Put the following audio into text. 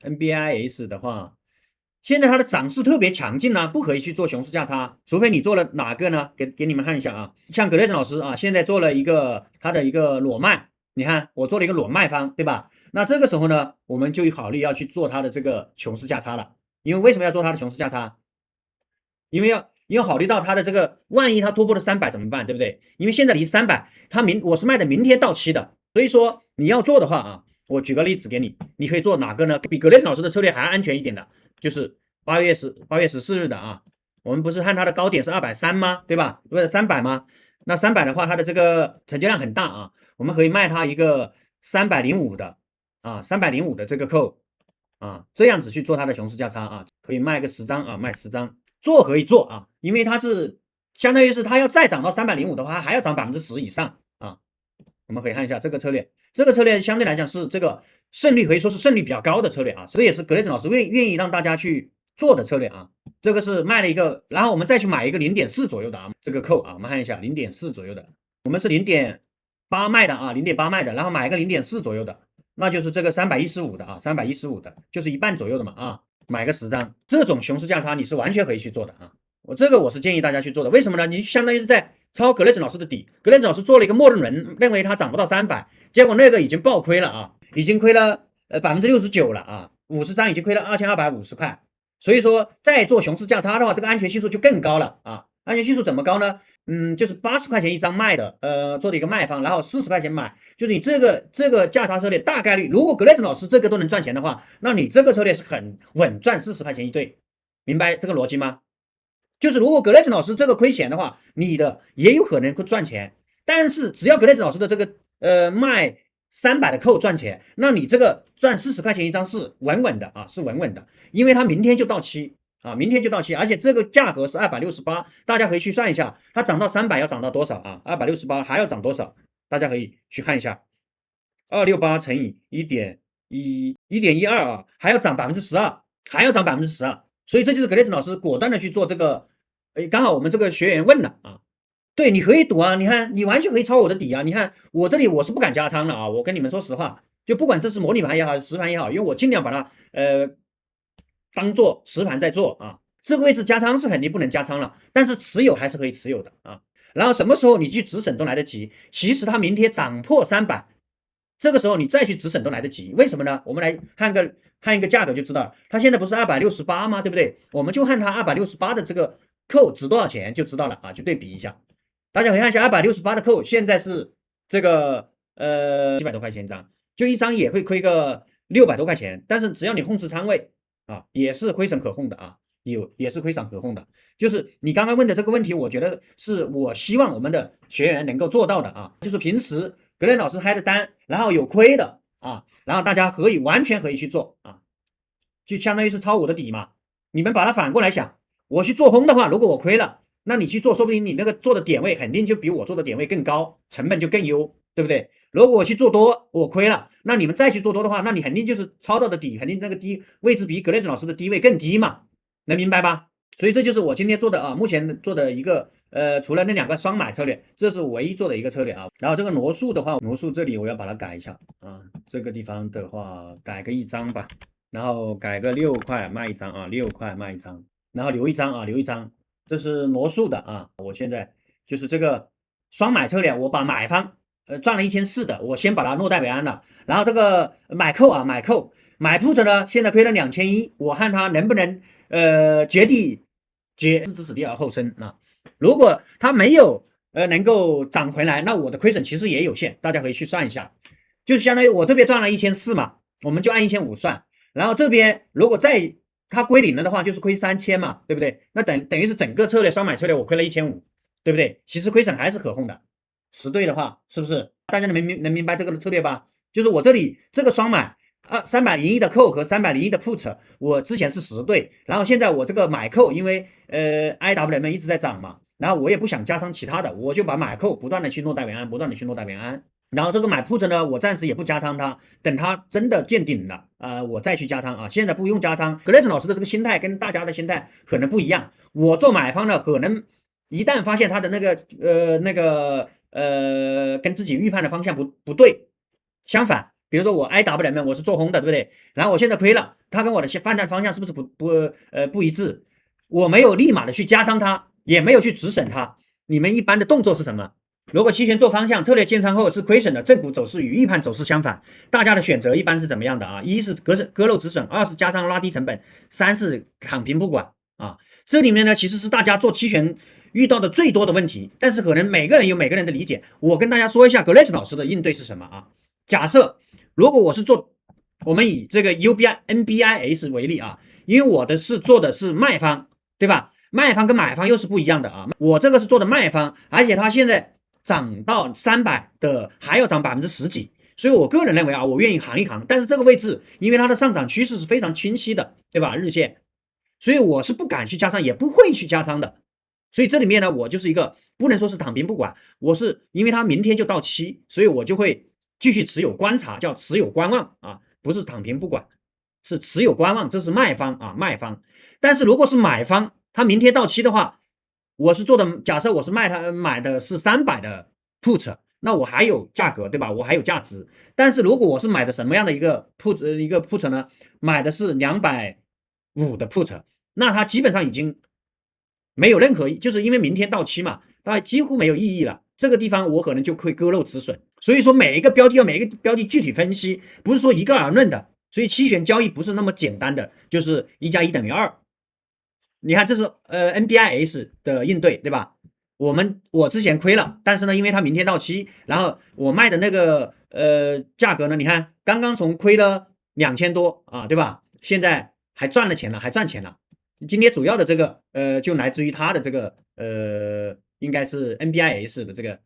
NBIS 的话，现在它的涨势特别强劲呢，不可以去做熊市价差，除非你做了哪个呢？给你们看一下啊，像格雷森老师啊，现在做了一个他的一个裸卖，你看我做了一个裸卖方，对吧？那这个时候呢，我们就考虑要去做它的这个熊市价差了，因为为什么要做它的熊市价差？因为要考虑到它的这个，万一它突破了300怎么办，对不对？因为现在离300，我是卖的明天到期的，所以说你要做的话啊，我举个例子给你，你可以做哪个呢？比格雷森老师的策略还安全一点的，就是8月14日的啊，我们不是看它的高点是230吗？对吧？不是300吗？那300的话，它的这个成交量很大啊，我们可以卖它一个305的啊，305的这个扣啊，这样子去做它的熊市价差啊，可以卖个10张啊，卖10张。做可以做啊，因为它是相当于是它要再涨到305的话，还要涨10%以上啊。我们可以看一下这个策略，这个策略相对来讲是这个胜率可以说是胜率比较高的策略啊，这也是格雷森老师愿意让大家去做的策略啊。这个是卖了一个，然后我们再去买一个0.4左右的啊，这个扣啊，我们看一下0.4左右的，我们是0.8卖的啊，0.8卖的，然后买一个0.4左右的，那就是这个315的啊，315的，就是一半左右的嘛啊。买个10张，这种熊市价差你是完全可以去做的啊。我是建议大家去做的，为什么呢？你相当于是在抄格雷森老师的底，格雷森老师做了一个默认轮，认为它涨不到300，结果那个已经爆亏了啊，已经亏了69%了啊，50张已经亏了2250块。所以说再做熊市价差的话，这个安全系数就更高了啊。安全系数怎么高呢？就是80块钱一张卖的，做的一个卖方，然后40块钱买，就是你这个价差策略大概率，如果格雷森老师这个都能赚钱的话，那你这个策略是很稳赚40块钱一对，明白这个逻辑吗？就是如果格雷森老师这个亏钱的话，你的也有可能会赚钱，但是只要格雷森老师的这个卖300的扣赚钱，那你这个赚40块钱一张是稳稳的啊，是稳稳的，因为它明天就到期。啊，明天就到期，而且这个价格是268，大家可以去算一下，它涨到300要涨到多少啊？268还要涨多少？大家可以去看一下，268乘以1.12啊，还要涨12%，还要涨12%，所以这就是格雷森老师果断的去做这个。刚好我们这个学员问了啊，对，你可以赌啊，你看你完全可以抄我的底啊，你看我这里我是不敢加仓的啊，我跟你们说实话，就不管这是模拟盘也好，还是实盘也好，因为我尽量把它当做实盘在做啊，这个位置加仓是肯定不能加仓了，但是持有还是可以持有的啊。然后什么时候你去止损都来得及，其实它明天涨破300，这个时候你再去止损都来得及。为什么呢？我们来看一个价格就知道了，它现在不是268吗？对不对？我们就看它268的这个扣值多少钱就知道了啊，去对比一下。大家可以看一下268的扣现在是这个700多块钱一张，就一张也会亏个600多块钱，但是只要你控制仓位啊，也是亏损可控的啊，也是亏损可控的。就是你刚刚问的这个问题，我觉得是我希望我们的学员能够做到的啊，就是平时格雷老师开的单，然后有亏的啊，然后大家完全可以去做啊，就相当于是抄我的底嘛。你们把它反过来想，我去做空的话，如果我亏了，那你去做，说不定你那个做的点位肯定就比我做的点位更高，成本就更优，对不对？如果我去做多，我亏了，那你们再去做多的话，那你肯定就是抄到的底，肯定那个低位置比格雷森老师的低位更低嘛，能明白吧？所以这就是我今天做的啊，目前做的一个除了那2个双买策略，这是唯一做的一个策略啊。然后这个罗素的话，罗素这里我要把它改一下啊，这个地方的话改个1张吧，然后改个6块卖1张啊，6块卖1张，然后留一张啊，留一张，这是罗素的啊。我现在就是这个双买策略，我把买方赚了1400的，我先把它落袋为安了。然后这个买扣啊，买 put 呢，现在亏了2100，我看它能不能置之死地而后生啊。如果它没有能够涨回来，那我的亏损其实也有限，大家可以去算一下，就是相当于我这边赚了1400嘛，我们就按1500算，然后这边如果再它归零了的话，就是亏3000嘛，对不对？那等于是整个策略双买策略我亏了1500，对不对？其实亏损还是可控的。10对的话，是不是？大家能明白这个策略吧？就是我这里这个双买301的扣和301的 put， 我之前是10对，然后现在我这个买扣，因为IWM 一直在涨嘛，然后我也不想加上其他的，我就把买扣不断的去落袋为安，不断的去落袋为安。然后这个买 put 呢，我暂时也不加仓它，等它真的见顶了我再去加仓啊。现在不用加仓。格雷森老师的这个心态跟大家的心态可能不一样，我做买方呢，可能一旦发现他的跟自己预判的方向不对，相反，比如说我 IWM 我是做空的，对不对？然后我现在亏了，它跟我的判断方向是不是不一致？我没有立马的去加仓它，也没有去止损它。你们一般的动作是什么？如果期权做方向，策略建仓后是亏损的，正股走势与预判走势相反，大家的选择一般是怎么样的啊？一是割肉止损，二是加仓拉低成本，三是躺平不管啊。这里面呢，其实是大家做期权遇到的最多的问题，但是可能每个人有每个人的理解。我跟大家说一下格雷兹老师的应对是什么啊？假设如果我是做，我们以这个 NBIS 为例啊，因为我的是做的是卖方，对吧？卖方跟买方又是不一样的啊。我这个是做的卖方，而且它现在涨到300的，还要涨10%几，所以我个人认为啊，我愿意扛一扛。但是这个位置，因为它的上涨趋势是非常清晰的，对吧？日线，所以我是不敢去加仓，也不会去加仓的。所以这里面呢，我就是一个不能说是躺平不管，我是因为它明天就到期，所以我就会继续持有观察，叫持有观望啊，不是躺平不管，是持有观望，这是卖方啊，卖方。但是如果是买方，它明天到期的话，我是做的，假设我是买的是300的 put， 那我还有价格，对吧？我还有价值。但是如果我是买的什么样的一个 put 呢？买的是250的 put， 那它基本上已经没有任何，就是因为明天到期嘛，那几乎没有意义了。这个地方我可能就会割肉止损。所以说每一个标的要每一个标的具体分析，不是说一概而论的。所以期权交易不是那么简单的，就是1+1等于2。你看，这是NBIS 的应对，对吧？我之前亏了，但是呢，因为它明天到期，然后我卖的那个价格呢，你看刚刚从亏了2000多啊，对吧？现在还赚了钱了，还赚钱了。今天主要的这个就来自于它的这个应该是 NBIS 的这个